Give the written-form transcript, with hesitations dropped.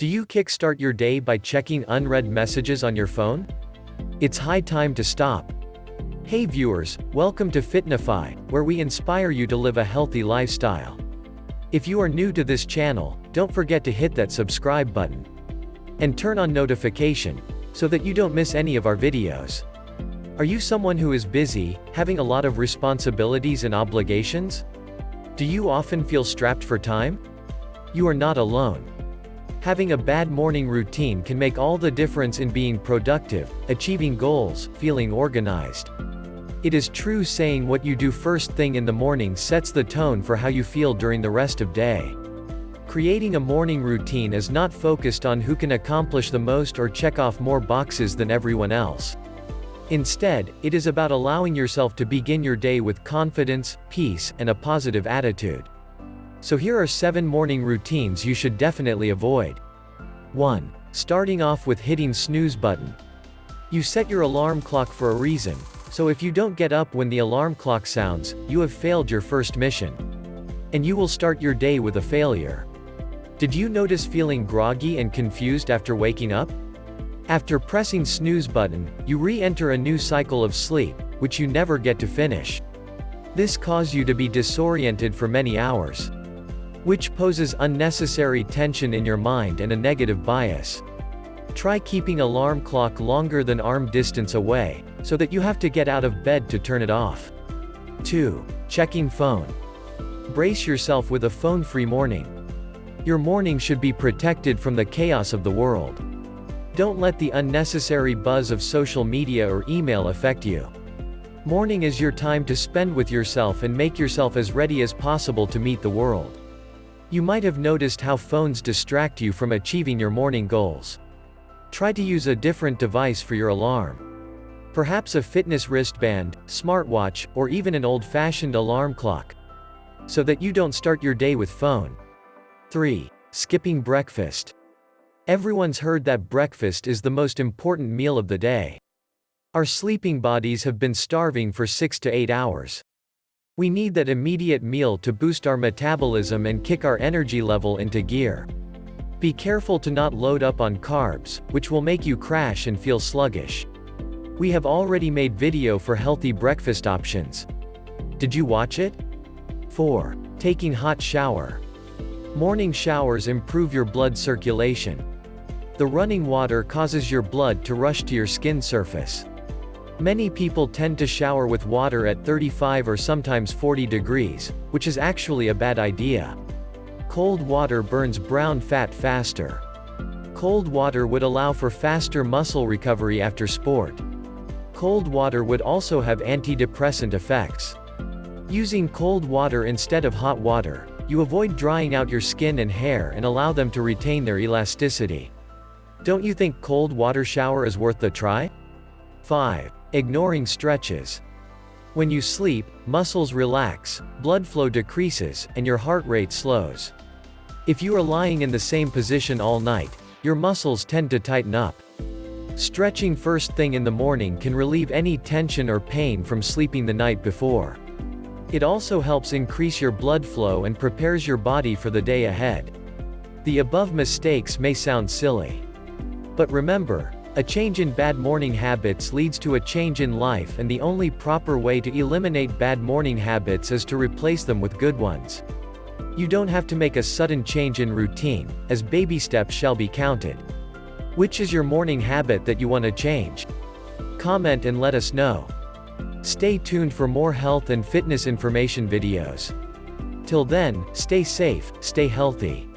Do you kickstart your day by checking unread messages on your phone? It's high time to stop. Hey viewers, welcome to Fitnify, where we inspire you to live a healthy lifestyle. If you are new to this channel, don't forget to hit that subscribe button. And turn on notification, so that you don't miss any of our videos. Are you someone who is busy, having a lot of responsibilities and obligations? Do you often feel strapped for time? You are not alone. Having a bad morning routine can make all the difference in being productive, achieving goals, feeling organized. It is true saying what you do first thing in the morning sets the tone for how you feel during the rest of day. Creating a morning routine is not focused on who can accomplish the most or check off more boxes than everyone else. Instead, it is about allowing yourself to begin your day with confidence, peace, and a positive attitude. So here are 7 morning routines you should definitely avoid. 1. Starting off with hitting snooze button. You set your alarm clock for a reason, so if you don't get up when the alarm clock sounds, you have failed your first mission. And you will start your day with a failure. Did you notice feeling groggy and confused after waking up? After pressing snooze button, you re-enter a new cycle of sleep, which you never get to finish. This causes you to be disoriented for many hours, which poses unnecessary tension in your mind and a negative bias. Try keeping alarm clock longer than arm distance away, so that you have to get out of bed to turn it off. 2. Checking phone. Brace yourself with a phone-free morning. Your morning should be protected from the chaos of the world. Don't let the unnecessary buzz of social media or email affect you. Morning is your time to spend with yourself and make yourself as ready as possible to meet the world. You might have noticed how phones distract you from achieving your morning goals. Try to use a different device for your alarm. Perhaps a fitness wristband, smartwatch, or even an old-fashioned alarm clock, so that you don't start your day with phone. 3. Skipping breakfast. Everyone's heard that breakfast is the most important meal of the day. Our sleeping bodies have been starving for 6 to 8 hours. We need that immediate meal to boost our metabolism and kick our energy level into gear. Be careful to not load up on carbs, which will make you crash and feel sluggish. We have already made video for healthy breakfast options. Did you watch it? 4. Taking hot shower. Morning showers improve your blood circulation. The running water causes your blood to rush to your skin surface. Many people tend to shower with water at 35 or sometimes 40 degrees, which is actually a bad idea. Cold water burns brown fat faster. Cold water would allow for faster muscle recovery after sport. Cold water would also have antidepressant effects. Using cold water instead of hot water, you avoid drying out your skin and hair and allow them to retain their elasticity. Don't you think cold water shower is worth the try? 5. Ignoring stretches. When you sleep, muscles relax, blood flow decreases, and your heart rate slows. If you are lying in the same position all night, your muscles tend to tighten up. Stretching first thing in the morning can relieve any tension or pain from sleeping the night before. It also helps increase your blood flow and prepares your body for the day ahead. The above mistakes may sound silly. But remember, a change in bad morning habits leads to a change in life, and the only proper way to eliminate bad morning habits is to replace them with good ones. You don't have to make a sudden change in routine, as baby steps shall be counted. Which is your morning habit that you want to change? Comment and let us know. Stay tuned for more health and fitness information videos. Till then, stay safe, stay healthy.